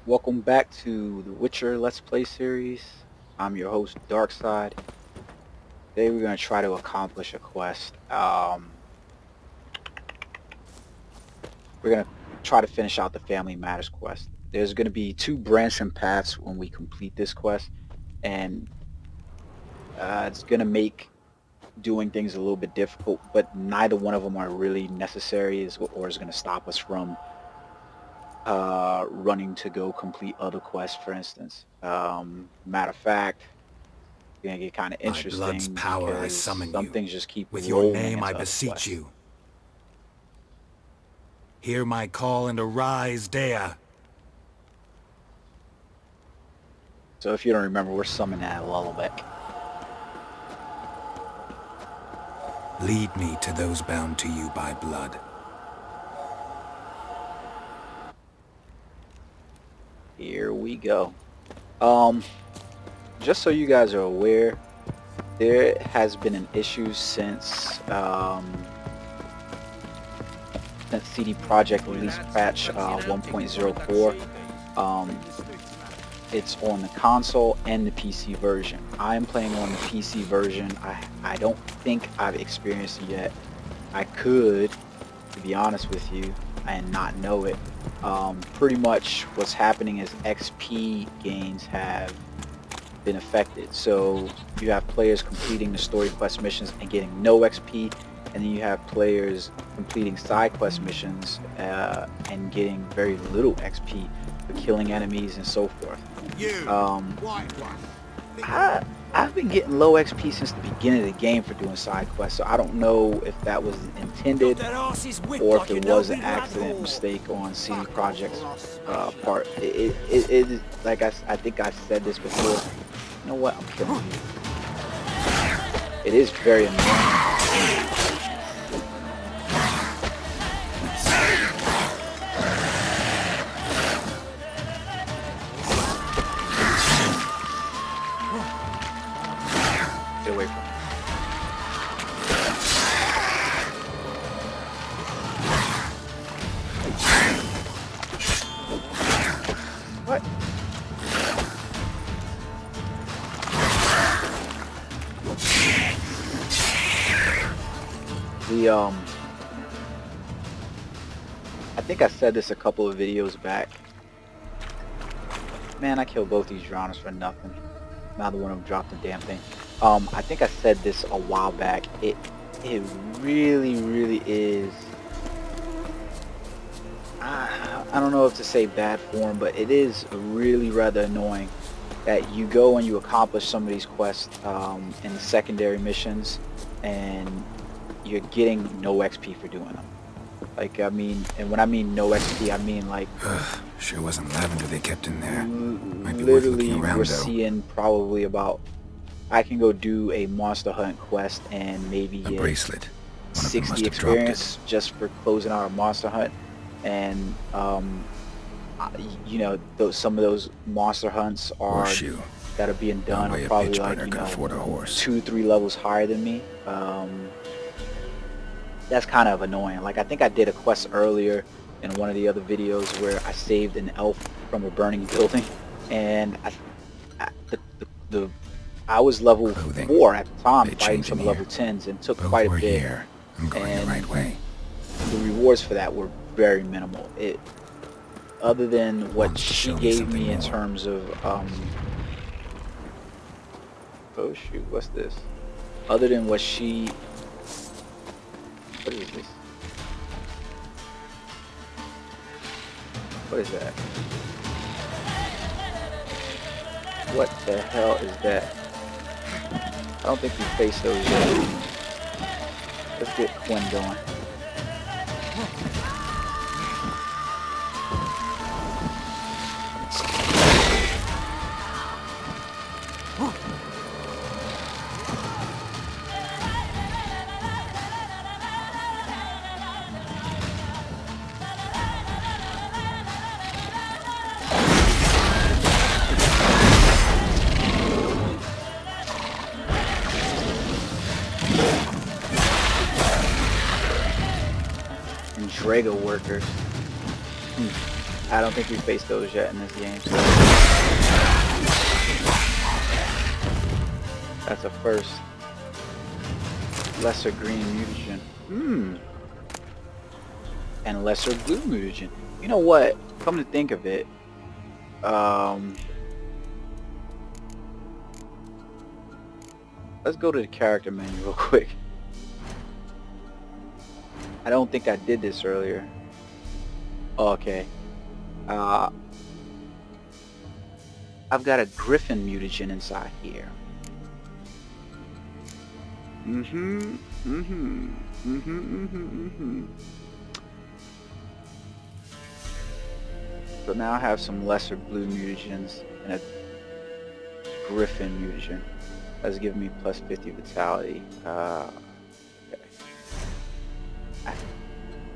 Welcome back to the Witcher Let's Play series. I'm your host, Darkside. Today we're going to try to accomplish a quest. We're going to try to finish out the Family Matters quest. There's going to be two branching paths when we complete this quest, and it's going to make doing things a little bit difficult, but neither one of them are really necessary or is going to stop us from running to go complete other quests, for instance. Matter of fact, gonna get kind of By blood's interesting power I because summon some you. things just keep With your rolling name I into other beseech quests. you. Hear my call and arise, Dea. So if you don't remember, we're summoning that Lubberkin. Lead me to those bound to you by blood. Here we go. Um, just so you guys are aware, there has been an issue since CD Projekt released patch 1.04. It's on the console and the PC version. I'm playing on the PC version. I don't think I've experienced it yet. I could, to be honest with you, and not know it. Pretty much what's happening is XP gains have been affected. So you have players completing the story quest missions and getting no XP, and then you have players completing side quest missions and getting very little XP for killing enemies and so forth. I've been getting low XP since the beginning of the game for doing side quests, so I don't know if that was intended or if it was an accident mistake on CD Projekt's part. I think I've said this before. You know what? I'm killing you. It is very annoying. Get away from me. What? I think I said this a couple of videos back. Man, I killed both these drowners for nothing. Neither one of them dropped the damn thing. I think I said this a while back. It really is. I don't know if to say bad form, but it is really rather annoying that you go and you accomplish some of these quests in the secondary missions, and you're getting no XP for doing them. Like, I mean, and when I mean no XP, I mean like Sure wasn't lavender they kept in there. Might be worth literally looking around, we're though. seeing probably about, I can go do a monster hunt quest and maybe A get bracelet. One of them 60 must have dropped experience it. just for closing out a monster hunt. And you know, some of those monster hunts are Horseshoe. that are being No done are way a probably pitch like, burner you could know, afford a horse. 2-3 levels higher than me. That's kind of annoying. Like, I think I did a quest earlier in one of the other videos where I saved an elf from a burning building, and I was level Clothing. 4 at the time They fighting change some in level here. 10s and took Both quite a were bit, here. I'm going the and right way. the rewards for that were very minimal. It Other than what Wants to she show me gave something me in more. terms of oh shoot, what's this? Other than what is this? What is that? What the hell is that? I don't think we faced those yet. Let's get Quinn going. And Drago workers. I don't think we faced those yet in this game. So that's a first. Lesser green mutagen. And lesser blue mutagen. You know what? Come to think of it, let's go to the character menu real quick. I don't think I did this earlier. Okay. I've got a griffin mutagen inside here. So now I have some lesser blue mutagens and a griffin mutagen. That's giving me plus 50 vitality. Okay. I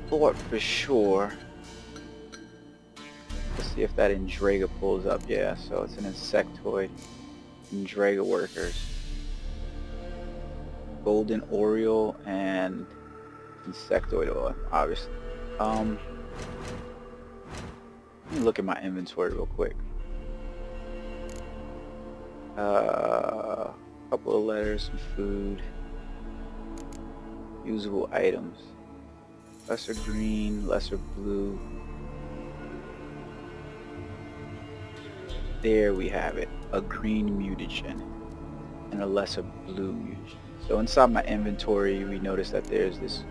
thought for sure. Let's see if that Indraga pulls up. Yeah, so it's an insectoid. Indraga workers. Golden Oriole and insectoid oil, obviously. Let me look at my inventory real quick. Couple of letters, some food, usable items. Lesser green, lesser blue. There we have it. A green mutagen and a lesser blue mutagen. So inside my inventory, we notice that there's this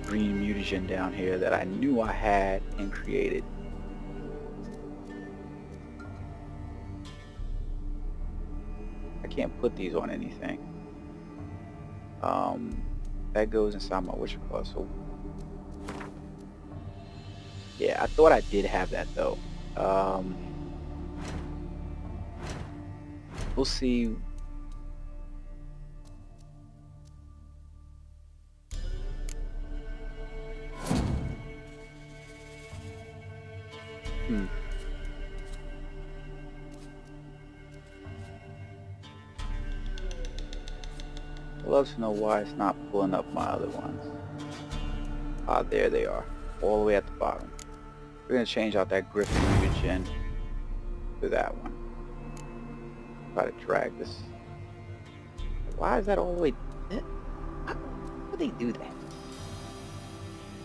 green mutagen down here that I knew I had and created. I can't put these on anything. That goes inside my whatchamacallit. So yeah, I thought I did have that though. We'll see. I'd love to know why it's not pulling up my other ones. Ah, there they are, all the way at the bottom. We're gonna change out that griffin mutagen to that one. Try to drag this. Why is that all the way? How would they do that?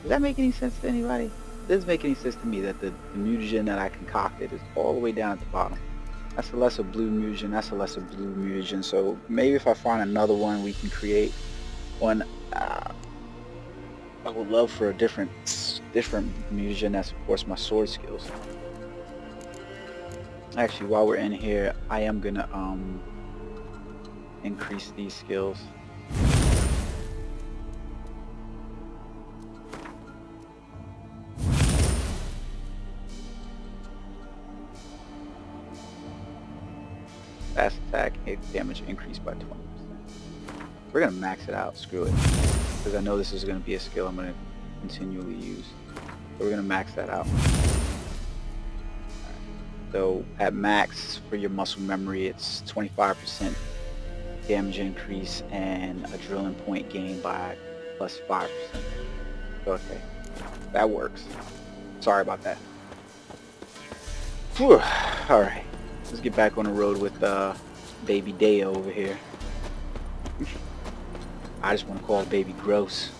Does that make any sense to anybody? It doesn't make any sense to me that the mutagen that I concocted is all the way down at the bottom. That's a lesser blue mutagen, that's a lesser blue mutagen. So maybe if I find another one, we can create one. I would love for a different mutagen that supports my sword skills. Actually, while we're in here, I am gonna increase these skills. Fast attack, hit damage increased by 20%. We're gonna max it out, screw it. Because I know this is gonna be a skill I'm gonna continually use. So we're gonna max that out. So at max for your muscle memory, it's 25% damage increase and a drilling point gain by plus 5%. Okay, that works. Sorry about that. Whew. All right, let's get back on the road with Baby Deo over here. I just want to call Baby Gross.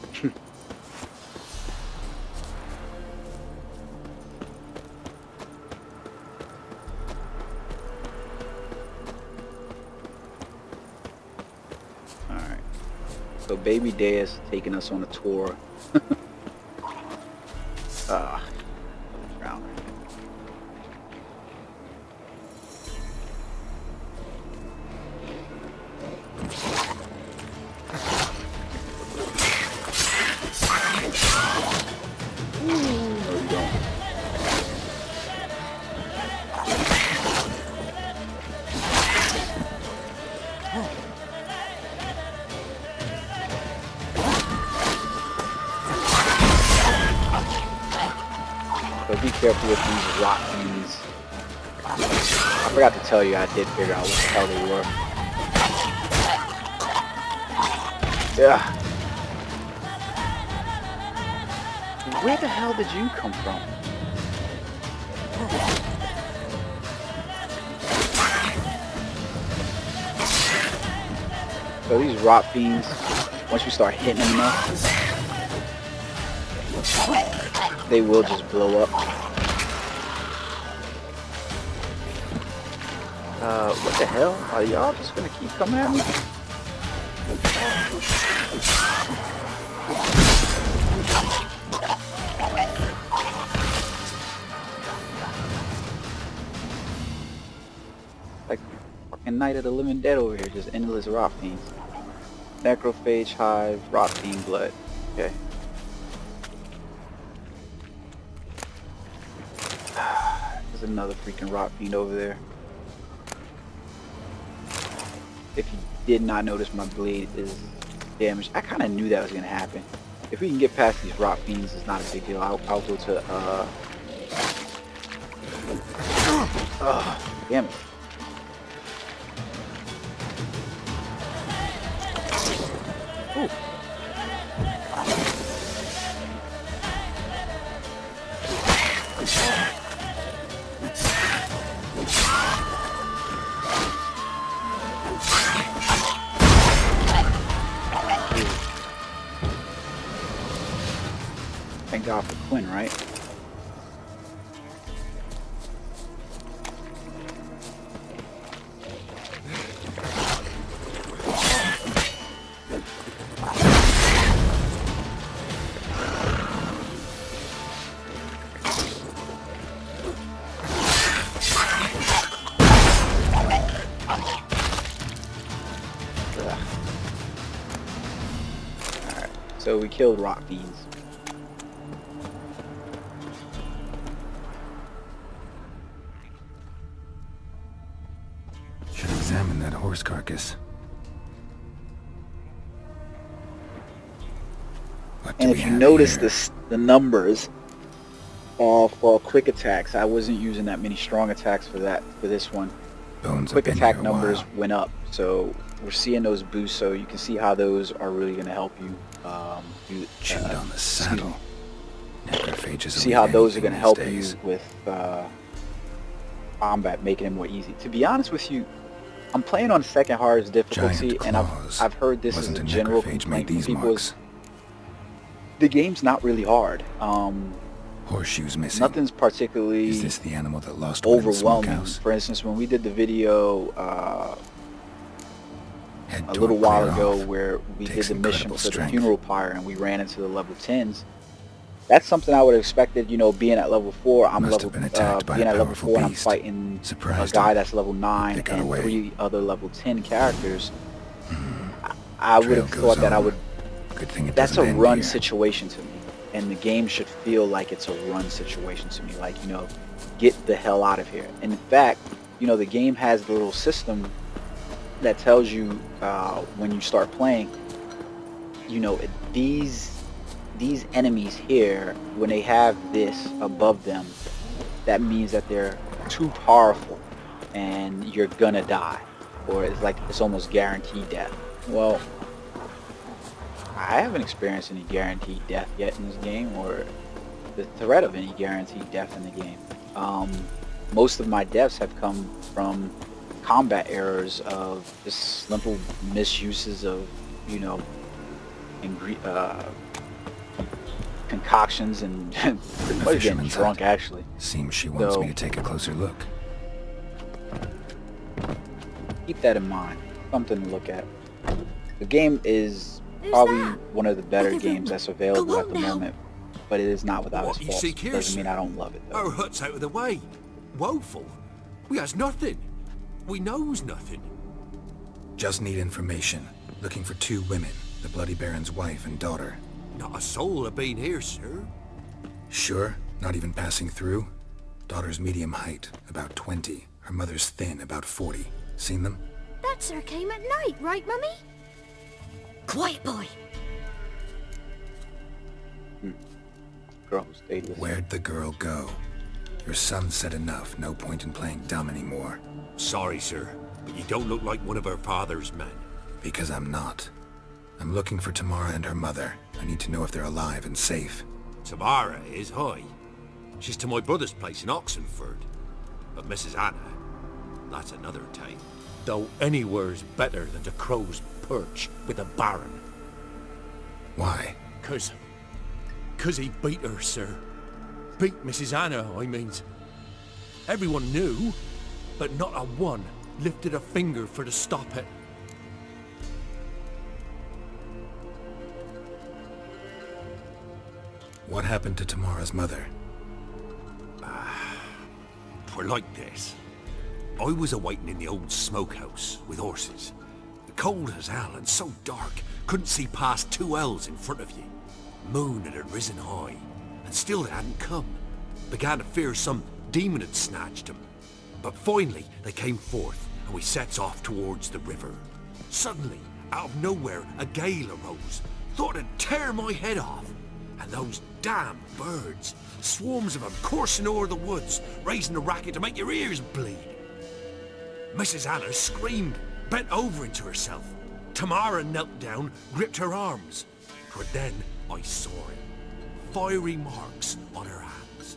So Baby Day is taking us on a tour. Drowner. So be careful with these Lubberkins. I forgot to tell you, I did figure out what the hell they were. Yeah. Where the hell did you come from? So these rot fiends, once you start hitting them enough, they will just blow up. What the hell? Are y'all just gonna keep coming at me? Like fucking Night of the Living Dead over here, just endless rot fiends. Necrophage hive, rot fiend blood. Okay. There's another freaking rot fiend over there. If you did not notice, my blade is damaged. I kind of knew that was gonna happen. If we can get past these rot fiends, it's not a big deal. I'll go to damn it. Ooh. Thank God for Quinn, right? Alright, so we killed rot fiends. Examine that horse carcass. And if you notice the numbers for quick attacks, I wasn't using that many strong attacks for this one. Quick attack numbers went up, so we're seeing those boosts. So you can see how those are really going to help you. Chewed on the saddle. Necrophages. See how those are going to help you with combat, making it more easy. To be honest with you, I'm playing on second hardest difficulty, and I've heard this is a general complaint from people. The game's not really hard. Horseshoes missing. Nothing's particularly Is this the animal that lost overwhelming. For instance, when we did the video a little while ago where we did the mission for the funeral pyre and we ran into the level 10s, that's something I would have expected, you know, being at level 4, I'm being at level 4 and I'm fighting a guy that's level 9 and 3 other level 10 characters. I would have thought that I would... That's a run situation to me. And the game should feel like it's a run situation to me. Like, you know, get the hell out of here. And in fact, you know, the game has the little system that tells you when you start playing, you know, these enemies here, when they have this above them, that means that they're too powerful and you're gonna die, or it's like it's almost guaranteed death. Well, I haven't experienced any guaranteed death yet in this game, or the threat of any guaranteed death in the game. Most of my deaths have come from combat errors of just simple misuses of, you know, concoctions and pretty much getting drunk, actually. Seems she wants me to take a closer look. Keep that in mind. Something to look at. The game is probably one of the better games that's available at the moment, but it is not without its faults. Doesn't mean I don't love it, though. Our hut's out of the way. Woeful. We has nothing. We knows nothing. Just need information. Looking for 2 women, the Bloody Baron's wife and daughter. Not a soul have been here, sir. Sure? Not even passing through? Daughter's medium height, about 20. Her mother's thin, about 40. Seen them? That sir came at night, right, Mummy? Quiet, boy. Girl who stayed with Where'd the girl go? Your son said enough. No point in playing dumb anymore. Sorry, sir, but you don't look like one of our father's men. Because I'm not. I'm looking for Tamara and her mother. I need to know if they're alive and safe. Tamara is, hi. She's to my brother's place in Oxenford. But Mrs. Anna, that's another time. Though anywhere's better than the crow's perch with the Baron. Why? Cause he beat her, sir. Beat Mrs. Anna, I means. Everyone knew, but not a one lifted a finger for to stop it. What happened to Tamara's mother? Twere like this. I was a-waiting in the old smokehouse with horses. Cold as hell and so dark, couldn't see past 2 ells in front of you. Moon had risen high, and still they hadn't come. Began to fear some demon had snatched them. But finally they came forth, and we sets off towards the river. Suddenly, out of nowhere, a gale arose. Thought it'd tear my head off. And those damn birds, swarms of them coursing o'er the woods, raising a racket to make your ears bleed. Mrs. Anna screamed, bent over into herself. Tamara knelt down, gripped her arms. For then I saw it. Fiery marks on her hands.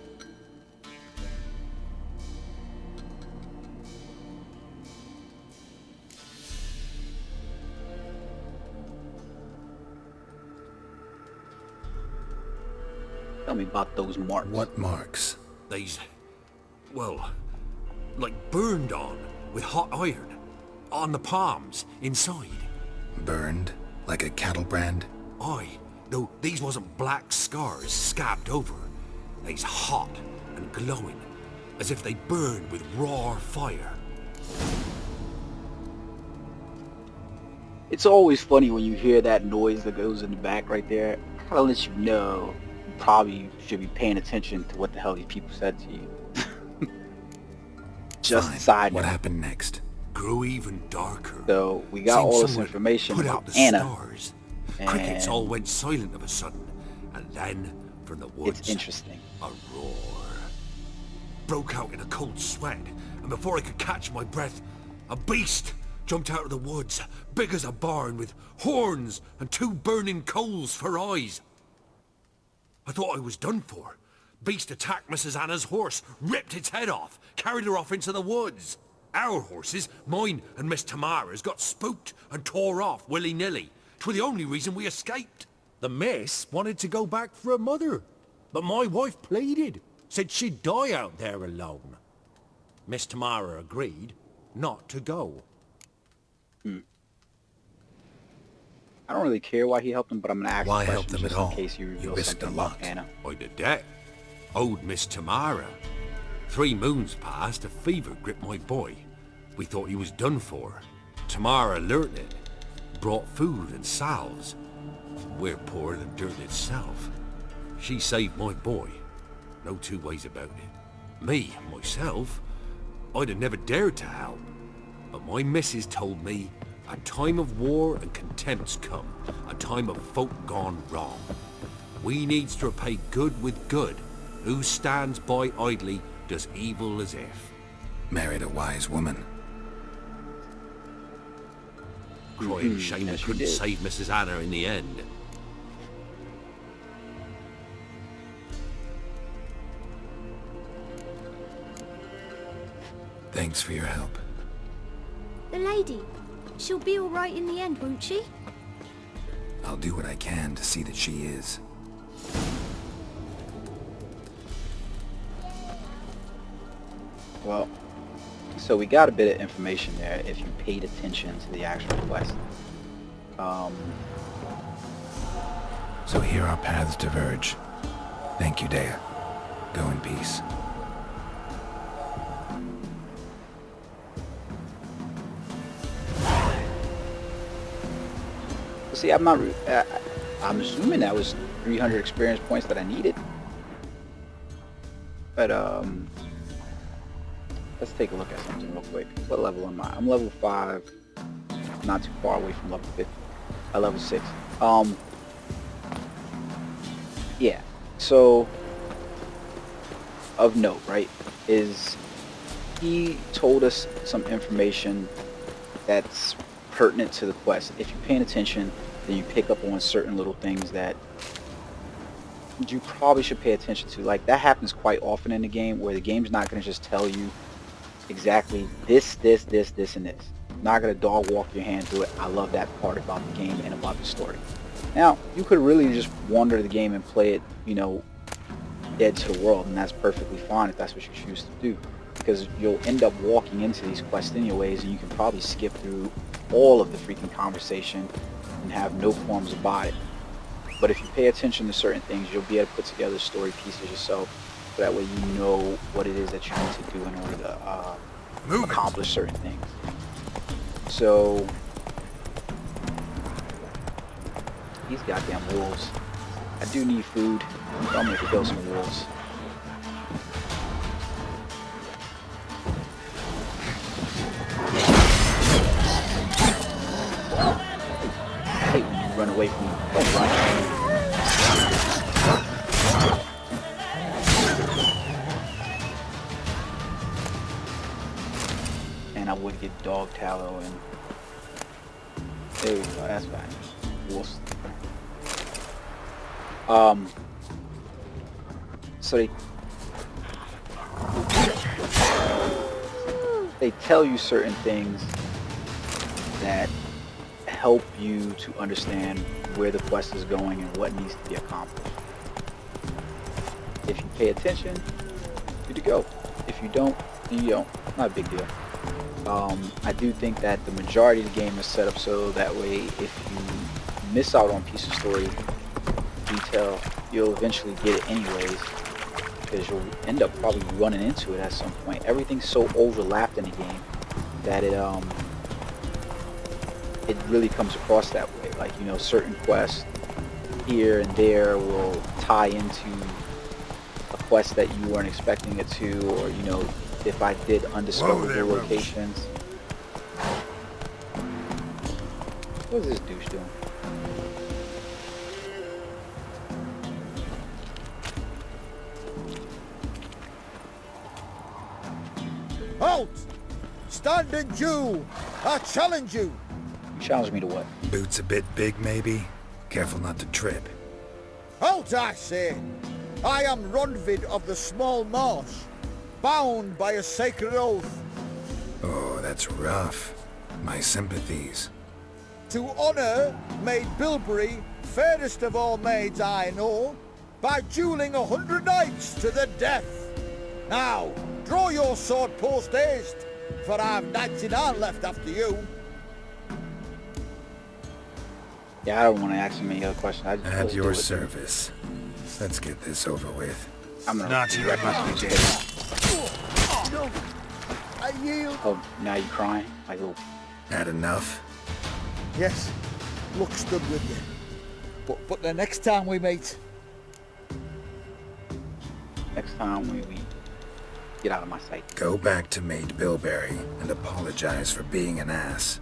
Tell me about those marks. What marks? They's, well, like burned on with hot iron. On the palms, inside. Burned? Like a cattle brand? Aye, though these wasn't black scars scabbed over. They's hot and glowing, as if they burned with raw fire. It's always funny when you hear that noise that goes in the back right there. Kind of lets you know you probably should be paying attention to what the hell these people said to you. Just Fine. a side What note. happened next? Grew even darker. So we got Seemed all this someone information put out about the Anna. stars. Crickets all went silent of a sudden, and then from the woods, It's interesting. a roar. Broke out in a cold sweat, and before I could catch my breath, a beast jumped out of the woods, big as a barn, with horns and 2 burning coals for eyes. I thought I was done for. Beast attacked Mrs. Anna's horse, ripped its head off, carried her off into the woods. Our horses, mine and Miss Tamara's, got spooked and tore off willy-nilly. 'Twere the only reason we escaped. The miss wanted to go back for her mother, but my wife pleaded, said she'd die out there alone. Miss Tamara agreed not to go. I don't really care why he helped him, but I'm gonna ask Why a question help them just at all? in case you You reveal risked something a about lot. Anna. I did that. Owed Miss Tamara. 3 moons passed, a fever gripped my boy. We thought he was done for. Tamara learnt it. Brought food and salves. We're poorer than dirt itself. She saved my boy. No 2 ways about it. Me, myself, I'd have never dared to help. But my missus told me a time of war and contempt's come. A time of folk gone wrong. We needs to repay good with good. Who stands by idly does evil as if. Married a wise woman. Crying shame yes, we you couldn't did. save Mrs. Anna in the end. Thanks for your help. The lady. She'll be all right in the end, won't she? I'll do what I can to see that she is. Well, so we got a bit of information there if you paid attention to the actual quest. So here our paths diverge. Thank you, Dea. Go in peace. See, I'm not. I'm assuming that was 300 experience points that I needed. But let's take a look at something real quick. What level am I? I'm level 5. Not too far away from level 50. Level 6. Yeah. So, of note, right, is he told us some information that's pertinent to the quest. If you're paying attention, then you pick up on certain little things that you probably should pay attention to. Like, that happens quite often in the game, where the game's not going to just tell you exactly this, and this. Not gonna dog walk your hand through it. I love that part about the game and about the story. Now, you could really just wander the game and play it, you know, dead to the world, and that's perfectly fine if that's what you choose to do. Because you'll end up walking into these quests anyways, and you can probably skip through all of the freaking conversation and have no qualms about it. But if you pay attention to certain things, you'll be able to put together story pieces yourself, so that way you know what it is that you need to do in order to accomplish certain things. So, these goddamn wolves. I do need food. I'm gonna kill some wolves. I hate when you run away from me. Don't run. And I would get dog tallow and there we go, that's fine. Wolves. So they tell you certain things that help you to understand where the quest is going and what needs to be accomplished. If you pay attention, good to go. If you don't, then you don't. Not a big deal. I do think that the majority of the game is set up so that way if you miss out on a piece of story detail, you'll eventually get it anyways, because you'll end up probably running into it at some point. Everything's so overlapped in the game that it really comes across that way. Like, you know, certain quests here and there will tie into a quest that you weren't expecting it to, or, you know, if I did undiscoverable locations. What is this douche doing? Halt! Standing Jew! I challenge you! You challenge me to what? Boots a bit big, maybe? Careful not to trip. Halt, I say! I am Ronvid of the Small Marsh, bound by a sacred oath. Oh, that's rough. My sympathies. To honor Maid Bilberry, fairest of all maids I know, by dueling 100 knights to the death. Now, draw your sword post haste, for I've 99 left after you. Yeah, I don't want to ask you any other questions. I just At your service. Let's get this over with. I'm gonna Not you, wreck my Mr. speech. No, I yield. Oh, now you crying? Like, oh, Had enough? Yes, luck stood with you. But the next time we meet... next time we get out of my sight. Go back to Maid Bilberry and apologize for being an ass.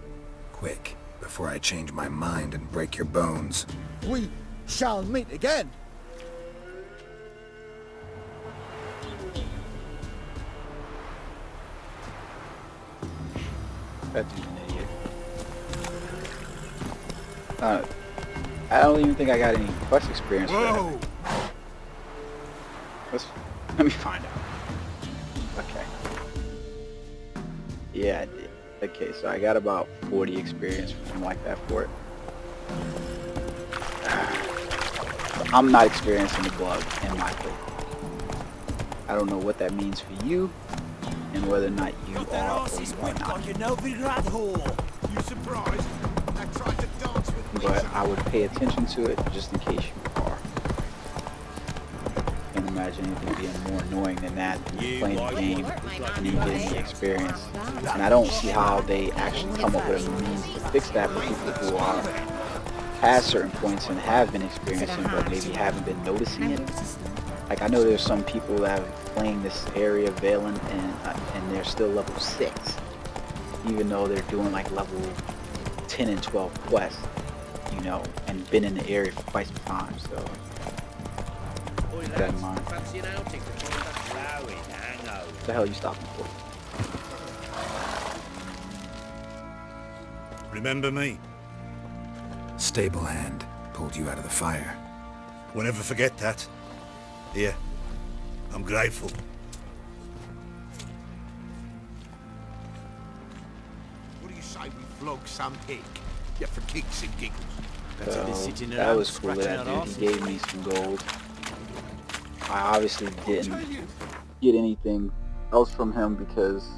Quick, before I change my mind and break your bones. We shall meet again. That dude's an idiot. I don't even think I got any quest experience for that. Let me find out. Okay. Yeah, I did. Okay, so I got about 40 experience or something like that for it. So I'm not experiencing the bug in my case. I don't know what that means for you, and whether or not you are or you are not. You surprised? I tried to dance with But I would pay attention to it just in case you are. Can't imagine anything being more annoying than that, than playing the game and you getting the experience. And I don't see how they actually come up with a means to fix that for people who are past certain points and have been experiencing but maybe haven't been noticing it. Like, I know there's some people that are playing this area Valen and they're still level 6, even though they're doing like level 10 and 12 quests, you know, and been in the area for quite some time, so keep that in mind. What the hell are you stopping for? Remember me? Stable hand pulled you out of the fire. Won't ever forget that. Here, I'm grateful. What do you say, flog some hick. Yeah, for kicks and giggles. So that was cool of that dude. He gave me some gold. I obviously didn't get anything else from him because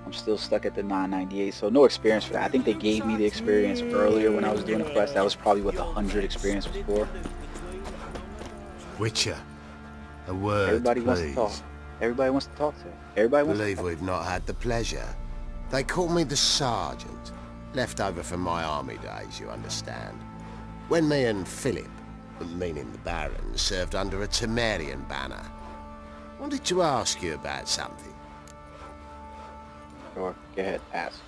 I'm still stuck at the 998, so no experience for that. I think they gave me the experience earlier when I was doing the quest. That was probably what the 100 experience was for. Witcher, a word, Everybody please. wants to talk. Everybody wants to talk to him. Everybody wants Believe to talk. we've not had the pleasure. They call me the Sergeant. Left over from my army days, you understand. When me and Philip, meaning the Baron, served under a Temerian banner. Wanted to ask you about something. Sure, go ahead, ask.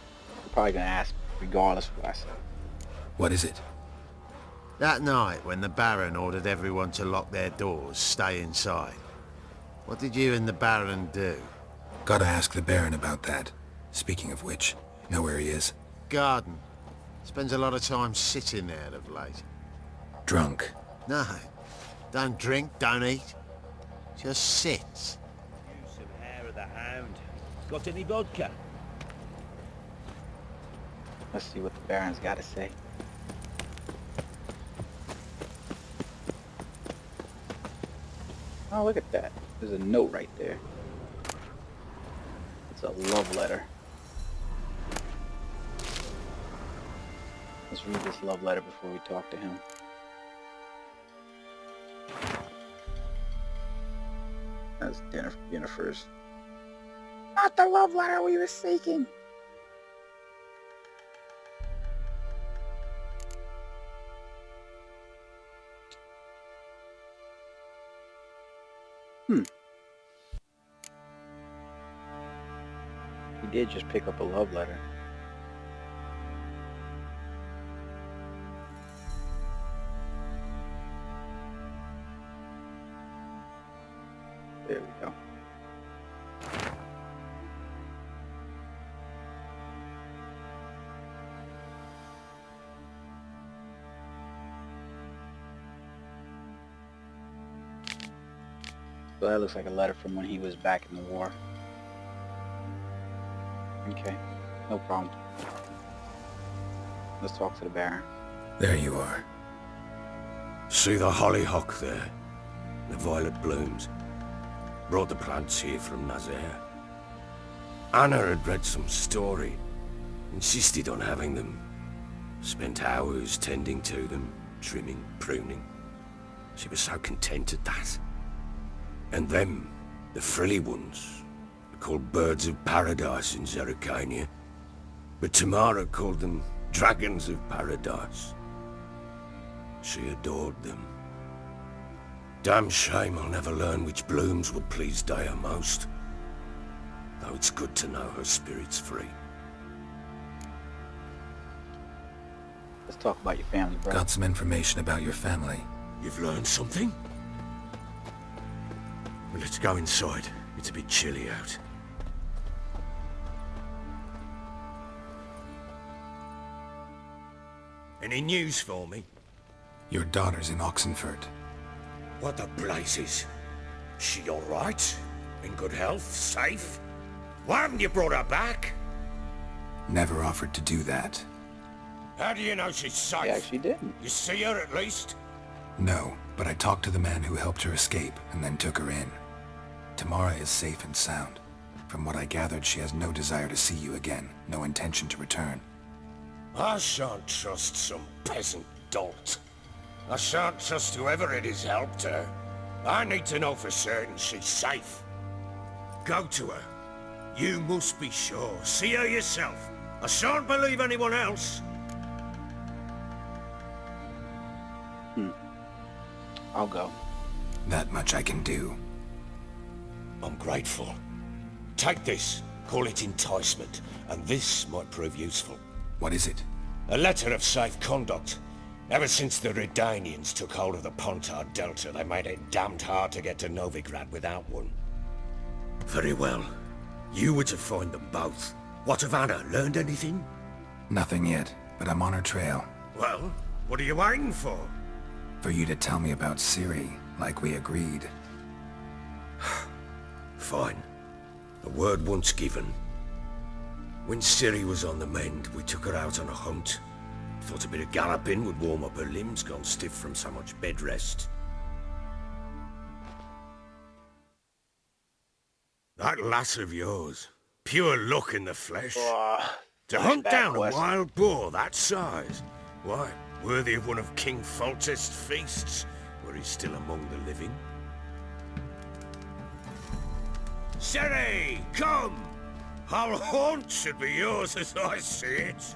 I'm probably gonna ask regardless of what I say. What is it? That night when the Baron ordered everyone to lock their doors, stay inside. What did you and the Baron do? Gotta ask the Baron about that. Speaking of which, know where he is? Garden. Spends a lot of time sitting there of late. Drunk. No. Don't drink, don't eat. Just sits. Use some hair of the hound. Got any vodka? Let's see what the Baron's got to say. Oh, look at that. There's a note right there. It's a love letter. Let's read this love letter before we talk to him. That's Jennifer's. Not the love letter we were seeking. He did just pick up a love letter. There we go. So that looks like a letter from when he was back in the war. Okay, no problem. Let's talk to the Baron. There you are. See the hollyhock there? The violet blooms. Brought the plants here from Nazaire. Anna had read some story. Insisted on having them. Spent hours tending to them, trimming, pruning. She was so content at that. And them, the frilly ones, are called birds of paradise in Zerrikania. But Tamara called them dragons of paradise. She adored them. Damn shame I'll never learn which blooms would please Dea most. Though it's good to know her spirit's free. Let's talk about your family, bro. Got some information about your family. You've learned something? Well, let's go inside. It's a bit chilly out. Any news for me? Your daughter's in Oxenfurt. What the blazes? She all right? In good health? Safe? Why haven't you brought her back? Never offered to do that. How do you know she's safe? He actually didn't. You see her at least? No, but I talked to the man who helped her escape and then took her in. Tamara is safe and sound. From what I gathered, she has no desire to see you again, no intention to return. I shan't trust some peasant dolt. I shan't trust whoever it is helped her. I need to know for certain she's safe. Go to her. You must be sure. See her yourself. I shan't believe anyone else. I'll go. That much I can do. I'm grateful. Take this. Call it enticement. And this might prove useful. What is it? A letter of safe conduct. Ever since the Redanians took hold of the Pontard Delta, they made it damned hard to get to Novigrad without one. Very well. You were to find them both. What of Anna? Learned anything? Nothing yet, but I'm on her trail. Well, what are you waiting for? For you to tell me about Ciri, like we agreed. Fine. A word once given. When Ciri was on the mend, we took her out on a hunt. Thought a bit of galloping would warm up her limbs, gone stiff from so much bed rest. That lass of yours, pure luck in the flesh. To hunt down a wild boar that size, why, worthy of one of King Foltest's feasts, were he still among the living. Ciri, come! Our haunt should be yours as I see it.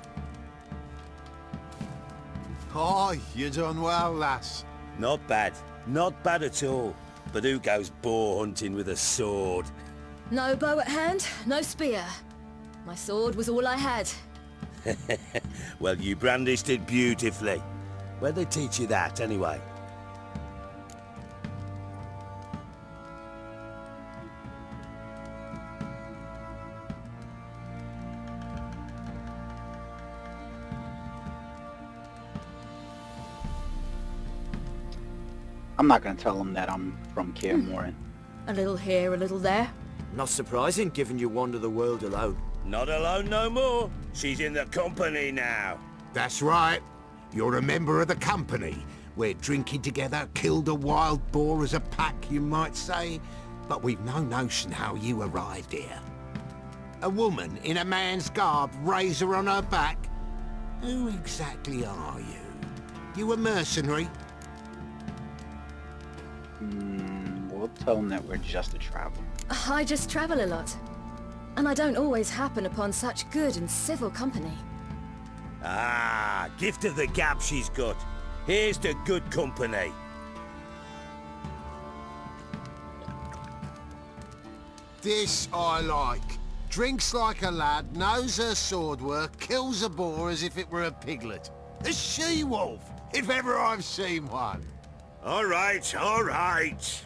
Oh, you done well, lass. Not bad. Not bad at all. But who goes boar hunting with a sword? No bow at hand, no spear. My sword was all I had. Well, you brandished it beautifully. Where'd they teach you that, anyway? I'm not gonna tell them that I'm from Kaer Morhen. A little here, a little there. Not surprising, given you wander the world alone. Not alone no more. She's in the company now. That's right. You're a member of the company. We're drinking together, killed a wild boar as a pack, you might say. But we've no notion how you arrived here. A woman in a man's garb, razor on her back? Who exactly are you? You a mercenary? We'll tell them that we're just a traveler. I just travel a lot. And I don't always happen upon such good and civil company. Ah, gift of the gab she's got. Here's to good company. This I like. Drinks like a lad, knows her sword work, kills a boar as if it were a piglet. A she-wolf, if ever I've seen one. All right, all right.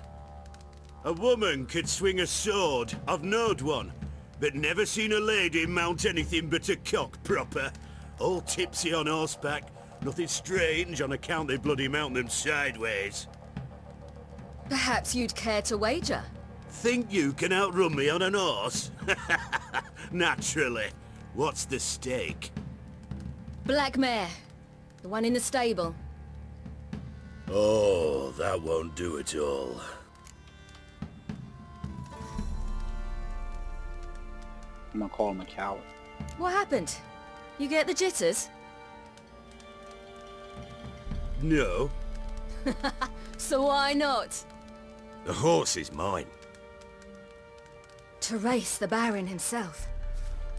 A woman could swing a sword. I've knowed one. But never seen a lady mount anything but a cock proper. All tipsy on horseback. Nothing strange on account they bloody mount them sideways. Perhaps you'd care to wager? Think you can outrun me on an horse? Naturally. What's the stake? Black mare. The one in the stable. Oh, that won't do it all. I'm gonna call him a coward. What happened? You get the jitters? No. So why not? The horse is mine. To race the Baron himself.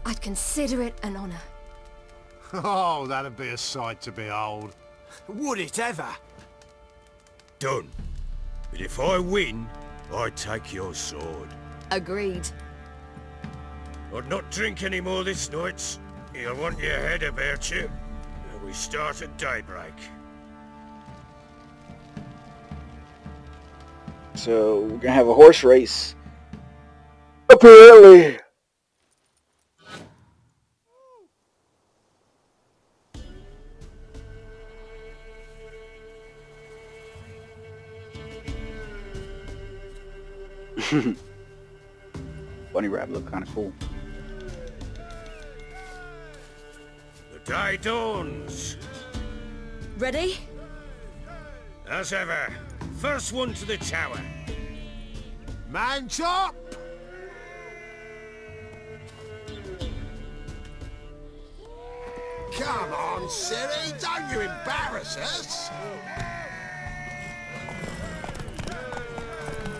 I'd consider it an honor. Oh, that'd be a sight to behold. Would it ever? Done. But if I win, I take your sword. Agreed. I'd not drink any more this night. You'll want your head about you. We start at daybreak. So we're gonna have a horse race. Apparently. Bunny rabbit look kind of cool. The day dawns. Ready? As ever, first one to the tower. Man chop! Come on, Ciri, don't you embarrass us!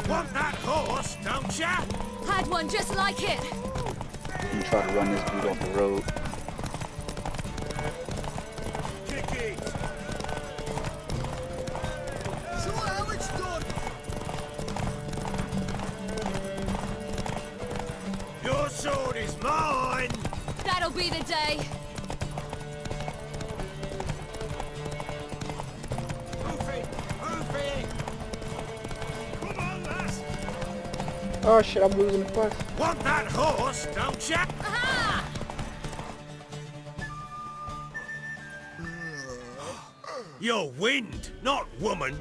Want that horse, don't ya? Had one just like it. I'm trying to run this dude off the road. Kick it. So how it's done? Your sword is mine. That'll be the day. Oh shit, I'm losing the quest. Want that horse, don't ya? Aha! You're wind, not woman.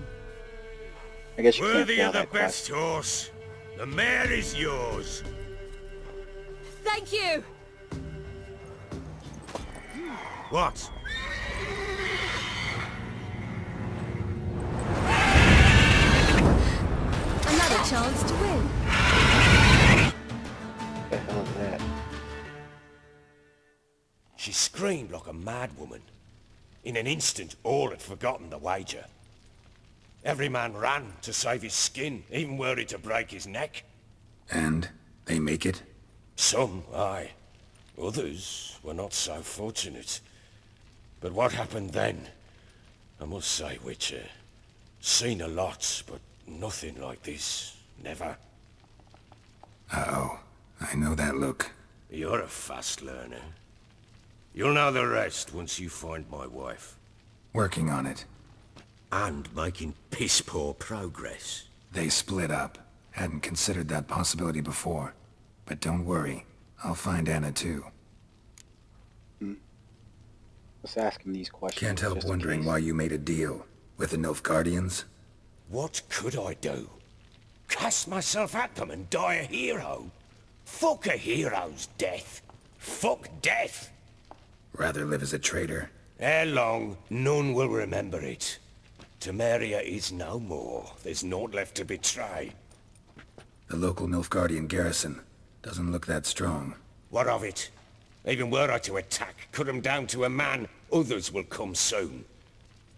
I guess you can't Worthy fail of the that best quest. horse. The mare is yours. Thank you. What? Another chance to win. What the hell is that? She screamed like a mad woman. In an instant, all had forgotten the wager. Every man ran to save his skin, even were it to break his neck. And they make it? Some, aye. Others were not so fortunate. But what happened then? I must say, Witcher, seen a lot, but nothing like this. Never. Uh-oh. I know that look. You're a fast learner. You'll know the rest once you find my wife. Working on it. And making piss-poor progress. They split up. Hadn't considered that possibility before. But don't worry. I'll find Anna too. Let's ask him these questions. Can't help just in wondering case. why you made a deal. With the Nilfgaardians? What could I do? Cast myself at them and die a hero? Fuck a hero's death. Fuck death. Rather live as a traitor. Ere long, none will remember it. Temeria is no more. There's naught left to betray. The local Nilfgaardian garrison doesn't look that strong. What of it? Even were I to attack, cut them down to a man, others will come soon.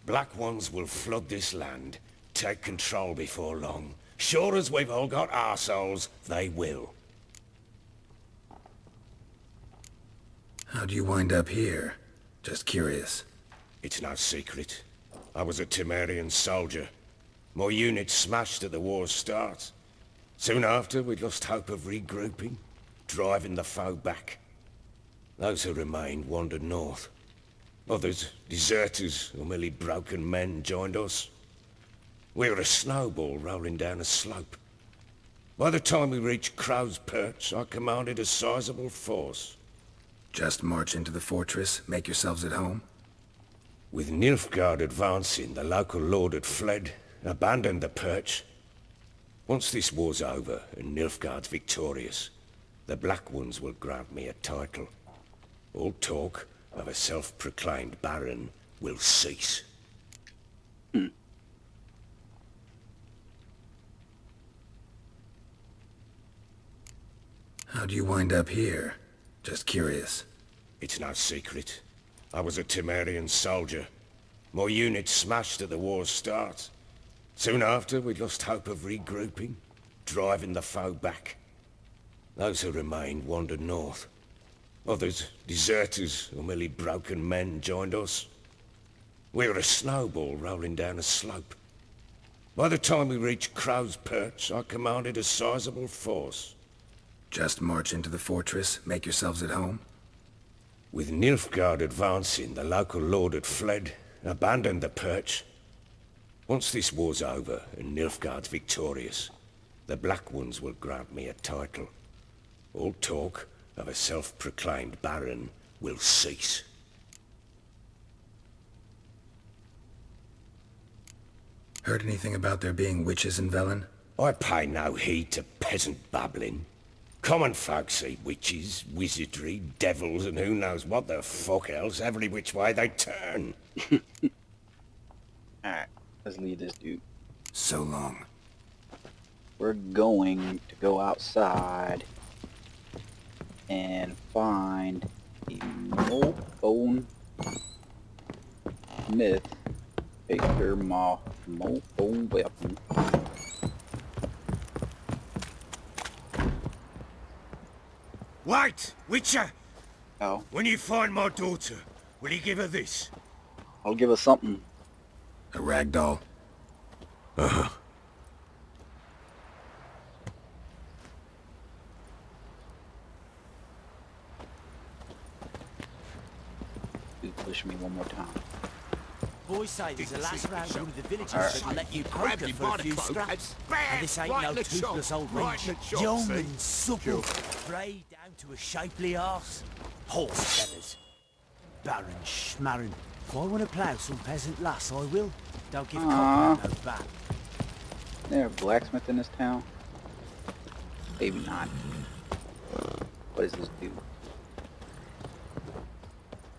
Black ones will flood this land, take control before long. Sure as we've all got arseholes, they will. How'd you wind up here? Just curious. It's no secret. I was a Temerian soldier. My unit smashed at the war's start. Soon after, we'd lost hope of regrouping, driving the foe back. Those who remained wandered north. Others, deserters or merely broken men, joined us. We were a snowball rolling down a slope. By the time we reached Crow's Perch, I commanded a sizable force. Just march into the fortress, make yourselves at home? With Nilfgaard advancing, the local lord had fled, abandoned the Perch. Once this war's over and Nilfgaard's victorious, the Black Ones will grant me a title. All talk of a self-proclaimed baron will cease. How'd you wind up here? Just curious. It's no secret. I was a Temerian soldier. My unit smashed at the war's start. Soon after, we'd lost hope of regrouping, driving the foe back. Those who remained wandered north. Others, deserters or merely broken men, joined us. We were a snowball rolling down a slope. By the time we reached Crow's Perch, I commanded a sizable force. Just march into the fortress, make yourselves at home? With Nilfgaard advancing, the local lord had fled, abandoned the Perch. Once this war's over and Nilfgaard's victorious, the Black Ones will grant me a title. All talk of a self-proclaimed baron will cease. Heard anything about there being witches in Velen? I pay no heed to peasant babbling. Common folk see witches, wizardry, devils, and who knows what the fuck else every which way they turn. Alright, let's leave this dude. So long. We're going to go outside and find a mole-bone myth. Take your mole-bone weapon. Wait, Witcher! Oh, When you find my daughter, will you give her this? I'll give us something. A rag doll? Uh-huh. You push me one more time. Boys say there's a lass round one of the villages Alright. that'll let you poker for a few scraps. And this ain't no toothless old wench. Young and supple, grey down to a shapely arse. Horse feathers. Baron schmarren. If I want to plough some peasant lass, I will. Don't give copper no back. Is there a blacksmith in this town? Maybe not. What does this do?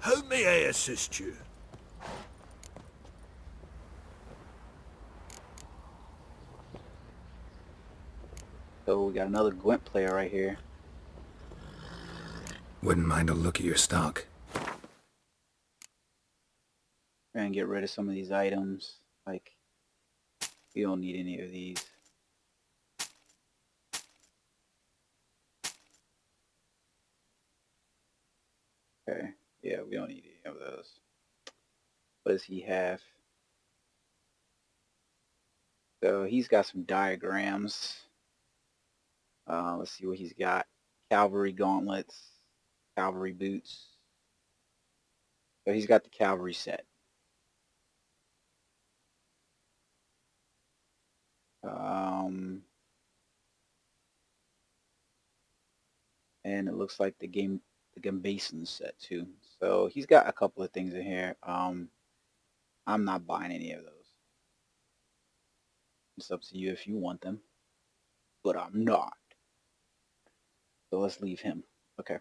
How may I assist you? So we got another Gwent player right here. Wouldn't mind a look at your stock. We're gonna get rid of some of these items. Like, we don't need any of these. Okay, yeah, we don't need any of those. What does he have? So he's got some diagrams. Let's see what he's got. Cavalry gauntlets, cavalry boots. So he's got the cavalry set. And it looks like the Gambason set too. So he's got a couple of things in here. I'm not buying any of those. It's up to you if you want them, but I'm not. So let's leave him. Okay.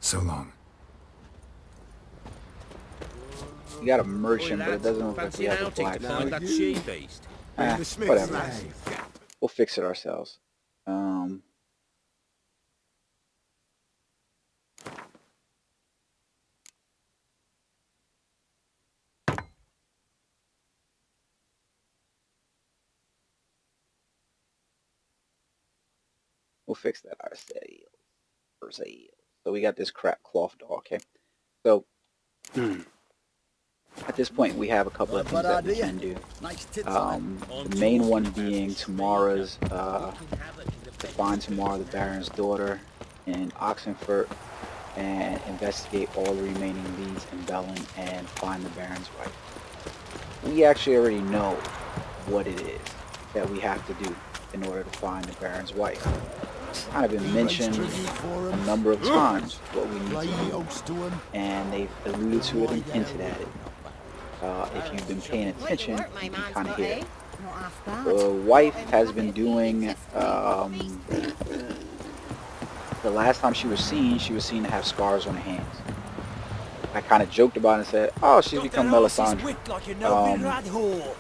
So long. You got a merchant, but it doesn't look like he has a black suit. That she-beast. Whatever. We'll fix it ourselves. We'll fix that ourselves. So we got this crap cloth doll, okay? So at this point we have a couple of things that we can do. The main one being Tamara's to find Tamara the Baron's daughter in Oxenfurt and investigate all the remaining leads in Bellin and find the Baron's wife. We actually already know what it is that we have to do in order to find the Baron's wife. It's kind of been mentioned a number of times what we need to do, and they've alluded to it and hinted at it. If you've been paying attention, you can kind of hear it. The wife has been doing, the last time she was seen to have scars on her hands. I kind of joked about it and said, oh, she's become Melisandre.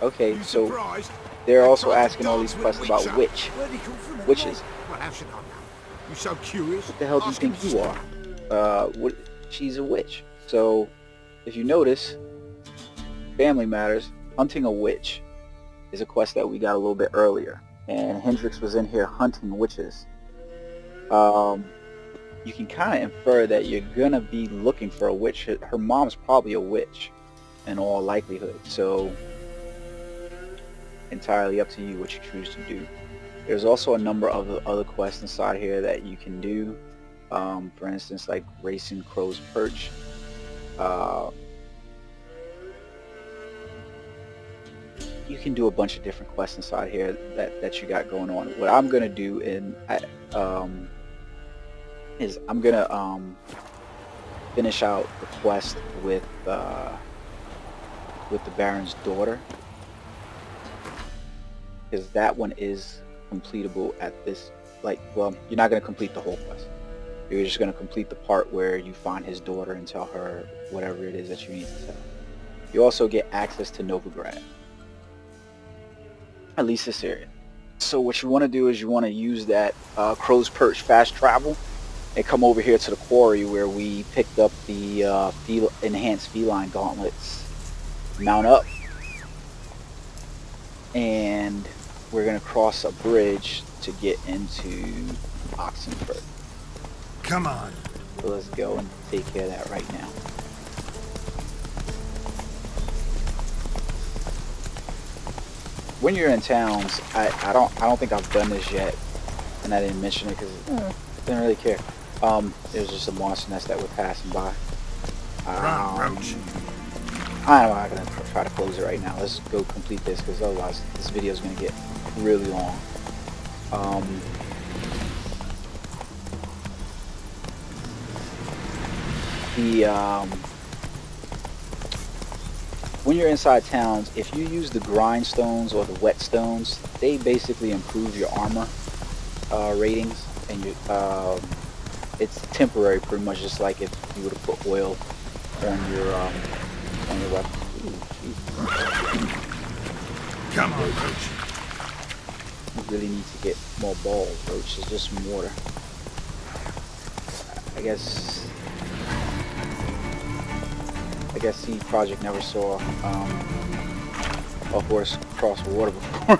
Okay, so they're also asking all these questions about witches. Well, how should I know? You so curious? What the hell do you think you are? She's a witch. So, if you notice, Family Matters, hunting a witch is a quest that we got a little bit earlier. And Hendrix was in here hunting witches. You can kind of infer that you're going to be looking for a witch. Her mom's probably a witch in all likelihood. So, entirely up to you what you choose to do. There's also a number of other quests inside here that you can do. For instance, like racing Crow's Perch. You can do a bunch of different quests inside here that you got going on. What I'm gonna do is I'm gonna finish out the quest with the Baron's daughter, because that one is completable at this, well, you're not going to complete the whole quest. You're just going to complete the part where you find his daughter and tell her whatever it is that you need to tell. You also get access to Novigrad, at least this area. So what you want to do is you want to use that Crow's Perch fast travel and come over here to the quarry where we picked up the enhanced feline gauntlets. Mount up, and we're going to cross a bridge to get into Oxenfurt. Come on. So let's go and take care of that right now. When you're in towns, I don't think I've done this yet, and I didn't mention it because I didn't really care. There's just a monster nest that we're passing by. I'm not going to try to close it right now. Let's go complete this, because otherwise this video is going to get really long. when you're inside towns, if you use the grindstones or the whetstones, they basically improve your armor ratings, and it's temporary, pretty much, just like if you were to put oil on your weapon. Come on, Roach. You really need to get more balls, Roach. It's just water. I guess the project never saw a horse cross water before.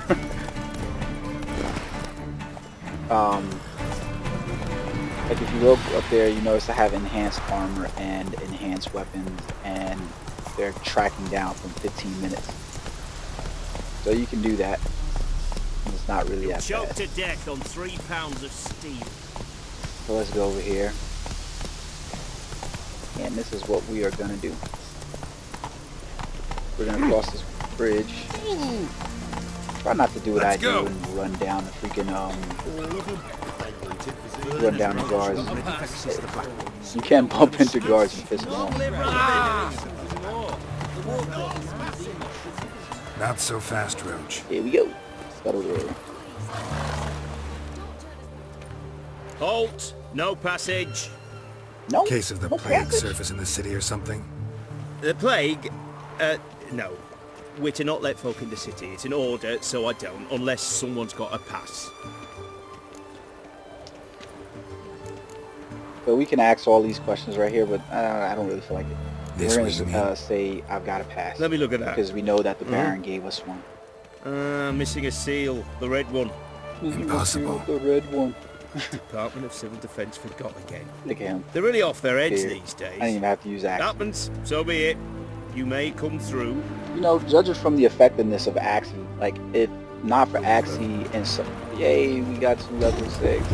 Like if you look up there, you notice I have enhanced armor and enhanced weapons, and they're tracking down from 15 minutes. So you can do that. It's not really that bad. Choked to death on 3 pounds of steel. So let's go over here. And this is what we are gonna do. We're gonna cross this bridge. Try not to do what I do and run down the freaking run down the guards. You can bump into guards and piss them off. Not so fast, Roach. Here we go. Scuttle there. Halt! No passage. No. Case of the plague surface in the city or something? The plague? No. We're to not let folk in the city. It's an order, so I don't, unless someone's got a pass. So we can ask all these questions right here, but I don't really feel like it. This We're gonna say I've got a pass. Let me look at that. Because we know that the Baron gave us one. Missing a seal. The red one. Impossible. The red one. Department of Civil Defence forgot again. Look at him. They're really off their heads Here. these days. I didn't even have to use axe. Happens. So be it. You may come through. You know, judging from the effectiveness of Axie, like if not for Axie and so, yay, we got to level 6.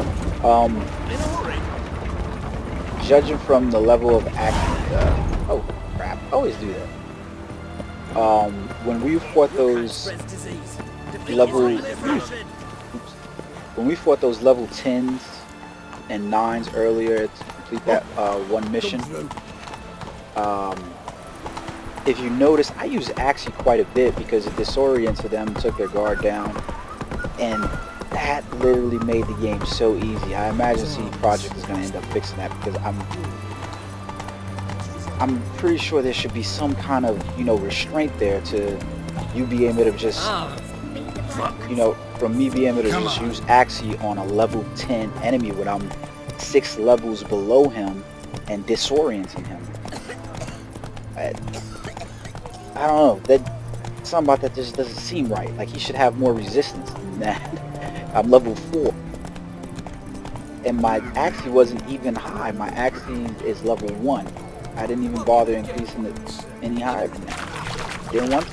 Judging from the level of Axie, oh crap, I always do that. When we fought those when we fought those level 10s and 9s earlier to complete that one mission, if you notice, I use Axie quite a bit because it disoriented them, took their guard down, and that literally made the game so easy. I imagine CD Projekt is going to end up fixing that, because I'm pretty sure there should be some kind of, you know, restraint there to you being able to just, you know, from me being able to just use Axie on a level 10 enemy when I'm 6 levels below him and disorienting him. I don't know, that something about that just doesn't seem right. Like he should have more resistance than that. I'm level 4. And my Axie wasn't even high. My Axie is level 1. I didn't even bother increasing it any higher than that. Didn't want to.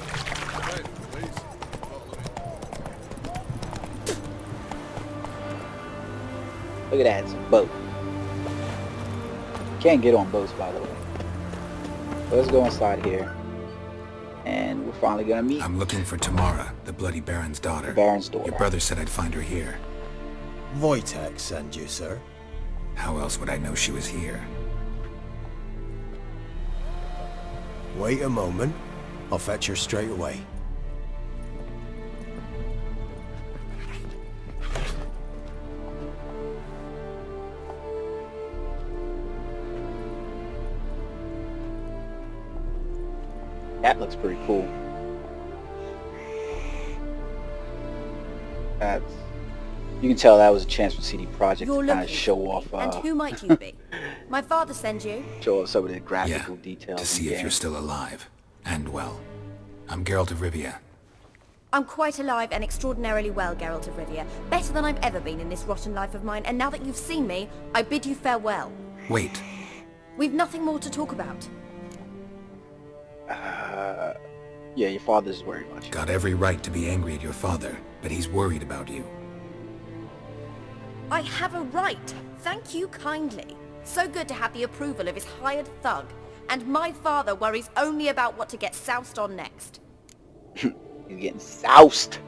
Look at that, it's a boat. Can't get on boats, by the way. So let's go inside here. And we're finally gonna meet. I'm looking for Tamara, the Bloody Baron's daughter. The Baron's daughter. Your brother said I'd find her here. Wojtek sent you, sir. How else would I know she was here? Wait a moment. I'll fetch her straight away. That looks pretty cool. That's, you can tell that was a chance for CD Projekt to kind of show off. And who might you be? My father sends you. Show off some of the graphical details. To see if you're still alive and well. I'm Geralt of Rivia. I'm quite alive and extraordinarily well, Geralt of Rivia. Better than I've ever been in this rotten life of mine. And now that you've seen me, I bid you farewell. Wait. We've nothing more to talk about. Yeah, your father's worried about you. Got every right to be angry at your father, but he's worried about you. I have a right. Thank you kindly. So good to have the approval of his hired thug. And my father worries only about what to get soused on next. He's getting soused.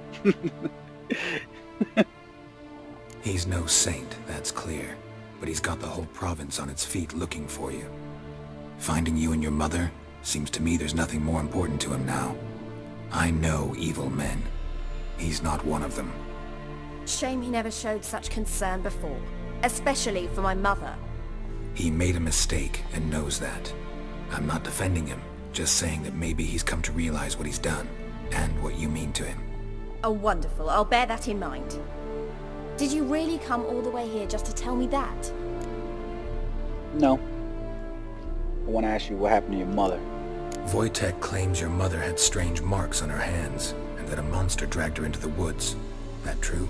He's no saint, that's clear. But he's got the whole province on its feet looking for you. Finding you and your mother, Seems to me there's nothing more important to him now. I know evil men. He's not one of them. Shame he never showed such concern before, especially for my mother. He made a mistake and knows that. I'm not defending him, just saying that maybe he's come to realize what he's done, and what you mean to him. Oh, wonderful. I'll bear that in mind. Did you really come all the way here just to tell me that? No. I want to ask you what happened to your mother. Wojtek claims your mother had strange marks on her hands, and that a monster dragged her into the woods. That true?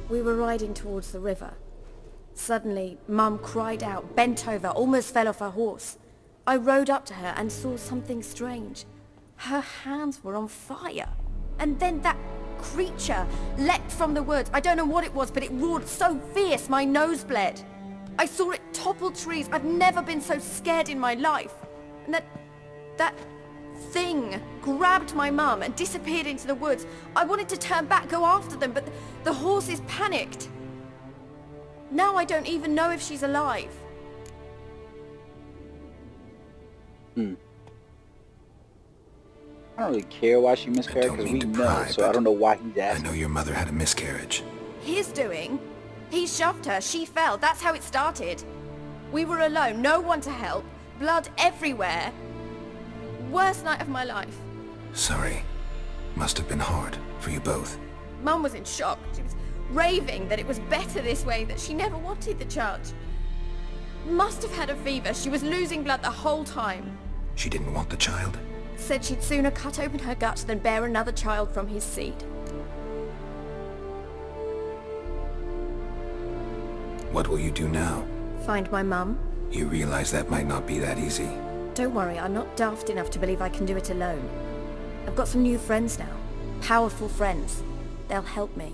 We were riding towards the river. Suddenly, Mum cried out, bent over, almost fell off her horse. I rode up to her and saw something strange. Her hands were on fire. And then that creature leapt from the woods. I don't know what it was, but it roared so fierce my nose bled. I saw it topple trees. I've never been so scared in my life. And that thing grabbed my mum and disappeared into the woods. I wanted to turn back, go after them, but the horses panicked. Now I don't even know if she's alive. I don't really care why she miscarried, because we know, so I don't know why he's asking. I know your mother had a miscarriage. His doing. He shoved her, she fell, that's how it started. We were alone, no one to help, blood everywhere. Worst night of my life. Sorry. Must have been hard for you both. Mum was in shock. She was raving that it was better this way, that she never wanted the charge. Must have had a fever. She was losing blood the whole time. She didn't want the child? Said she'd sooner cut open her gut than bear another child from his seed. What will you do now? Find my mum. You realize that might not be that easy. Don't worry, I'm not daft enough to believe I can do it alone. I've got some new friends now. Powerful friends. They'll help me.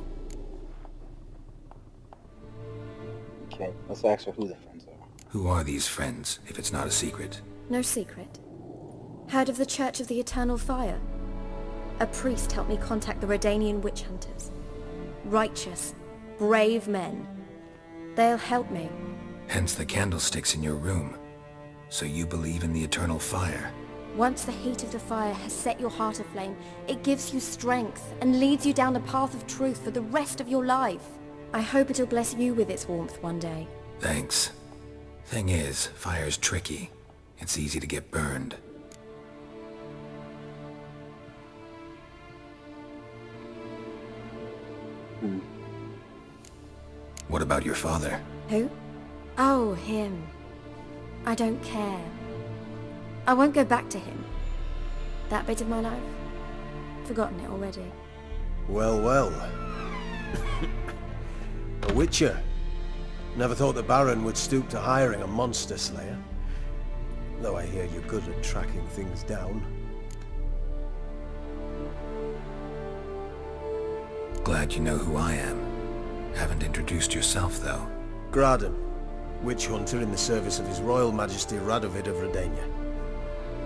Okay, let's ask her who the friends are. Who are these friends, if it's not a secret? No secret. Heard of the Church of the Eternal Fire? A priest helped me contact the Redanian witch hunters. Righteous, brave men. They'll help me. Hence the candlesticks in your room. So you believe in the eternal fire? Once the heat of the fire has set your heart aflame, it gives you strength and leads you down the path of truth for the rest of your life. I hope it'll bless you with its warmth one day. Thanks. Thing is, fire's tricky. It's easy to get burned. What about your father? Who? Oh, him. I don't care. I won't go back to him. That bit of my life? Forgotten it already. Well, well. A witcher. Never thought the Baron would stoop to hiring a monster slayer. Though I hear you're good at tracking things down. Glad you know who I am. Haven't introduced yourself, though. Graden, witch hunter in the service of His Royal Majesty Radovid of Redania.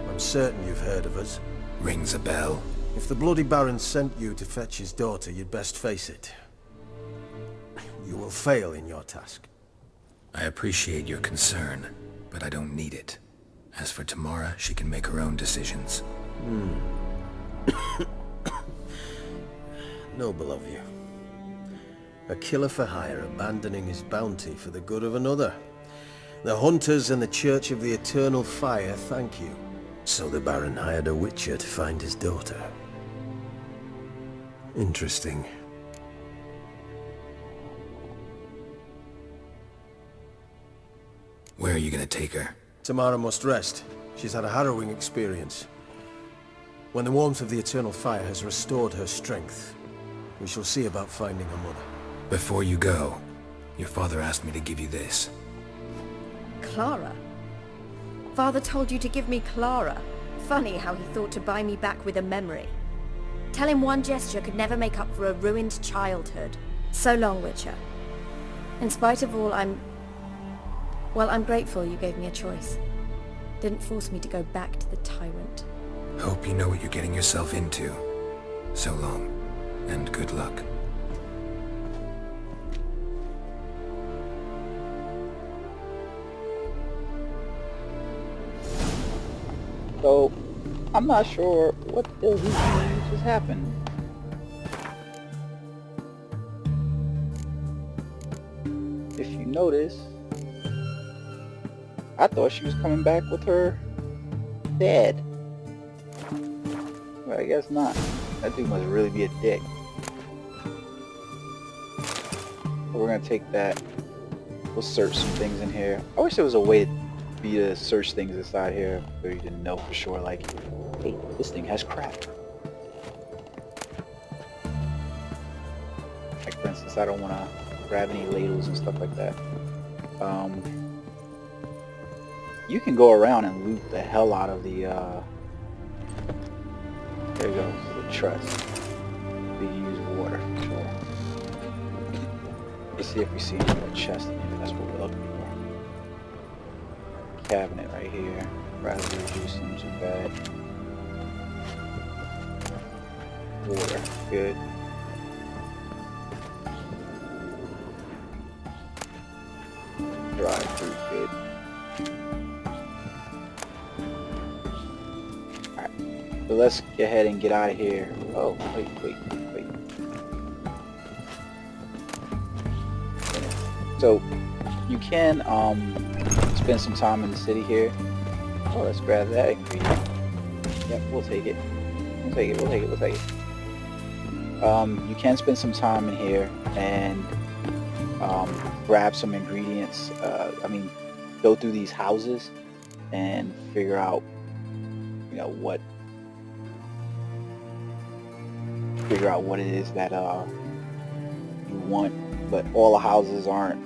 I'm certain you've heard of us. Rings a bell. If the Bloody Baron sent you to fetch his daughter, you'd best face it. You will fail in your task. I appreciate your concern, but I don't need it. As for Tamara, she can make her own decisions. Noble of you. A killer for hire abandoning his bounty for the good of another. The hunters and the Church of the Eternal Fire thank you. So the Baron hired a witcher to find his daughter. Interesting. Where are you gonna take her? Tamara must rest. She's had a harrowing experience. When the warmth of the Eternal Fire has restored her strength, we shall see about finding her mother. Before you go, your father asked me to give you this. Clara? Father told you to give me Clara. Funny how he thought to buy me back with a memory. Tell him one gesture could never make up for a ruined childhood. So long, Witcher. In spite of all, I'm grateful you gave me a choice. Didn't force me to go back to the tyrant. Hope you know what you're getting yourself into. So long, and good luck. So, I'm not sure what the hell just happened. If you notice, I thought she was coming back with her dad. But I guess not. That dude must really be a dick. So we're gonna take that. We'll search some things in here. I wish there was a way for you to search things inside here so you didn't know for sure, like, hey, this thing has crap. Like, for instance, I don't want to grab any ladles and stuff like that. You can go around and loot the hell out of the, there you go, the truss. We use water for sure. Let's see if we see any more chests in here. That's what we're looking for. Cabinet right here. Raspberry juice isn't too bad. Water, good. Dry fruit, good. Alright, so let's go ahead and get out of here. Oh, wait. So, you can spend some time in the city here. Oh, let's grab that ingredient. Yep, we'll take it. We'll take it. You can spend some time in here and grab some ingredients. Go through these houses and figure out, what it is that you want. But all the houses aren't.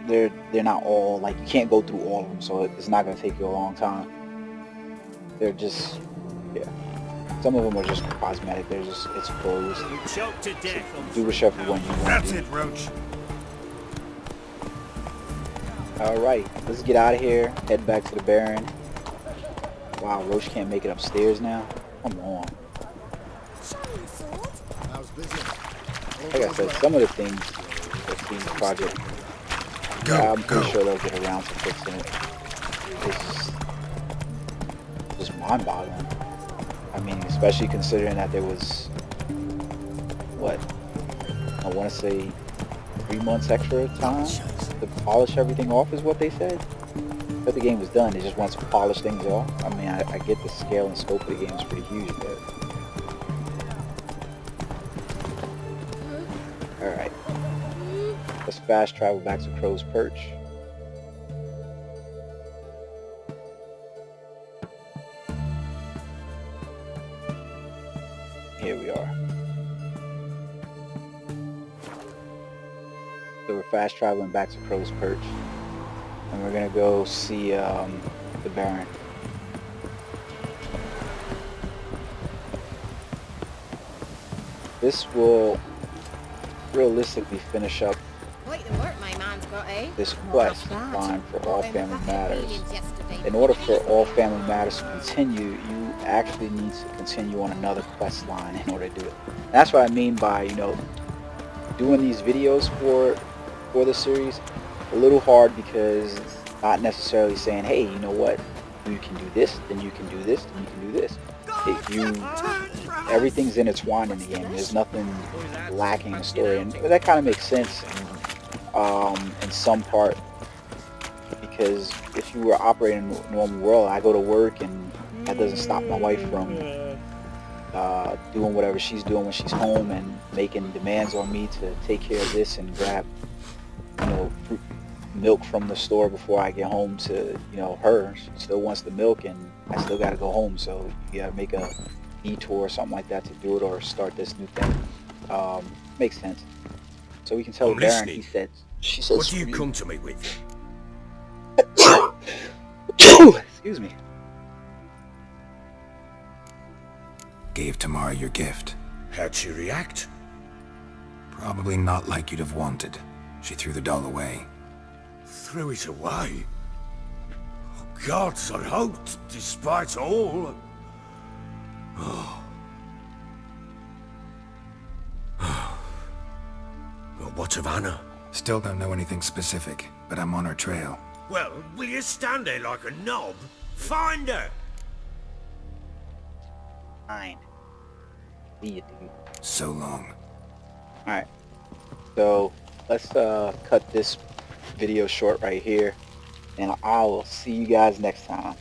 They're not all, like, you can't go through all of them, so it's not going to take you a long time. They're just, yeah. Some of them are just cosmetic. They're just, it's closed. You choked to death. Do whichever one you want. That's it, Roach. Alright, let's get out of here. Head back to the Baron. Wow, Roach can't make it upstairs now? Come on. Like I said, some of the things that Steve's project, I'm pretty sure they'll get around to fixing it. It's just mind-boggling. I mean, especially considering that there was, what, I want to say 3 months extra time to polish everything off is what they said. But the game was done, they just want to polish things off. I mean, I get the scale and scope of the game is pretty huge, but... Alright. Let's fast travel back to Crow's Perch. Here we are. So we're fast traveling back to Crow's Perch. And we're gonna go see the Baron. This will realistically finish up this quest to find for All Family Matters. In order for All Family Matters to continue, you actually need to continue on another quest line in order to do it. And that's what I mean by, doing these videos for the series. A little hard because it's not necessarily saying, hey, you know what, you can do this, then you can do this, then you can do this. Everything's intertwined in the game. There's nothing lacking in the story, and that kind of makes sense in some part, because if you were operating in a normal world, I go to work and that doesn't stop my wife from doing whatever she's doing when she's home and making demands on me to take care of this and grab milk from the store before I get home to her. She still wants the milk and I still got to go home, so you gotta make a detour or something like that to do it, or start this new thing. Makes sense. So we can tell Baron, she said what do you come to me with? Excuse me. Gave Tamara your gift. How'd she react? Probably not like you'd have wanted. She threw the doll away. Threw it away? Oh, gods, I hoped, despite all. Oh. Well, what of Anna? Still don't know anything specific, but I'm on her trail. Well, will you stand there like a knob? Find her! Fine. See you, dude. So long. Alright. So let's cut this video short right here. And I will see you guys next time.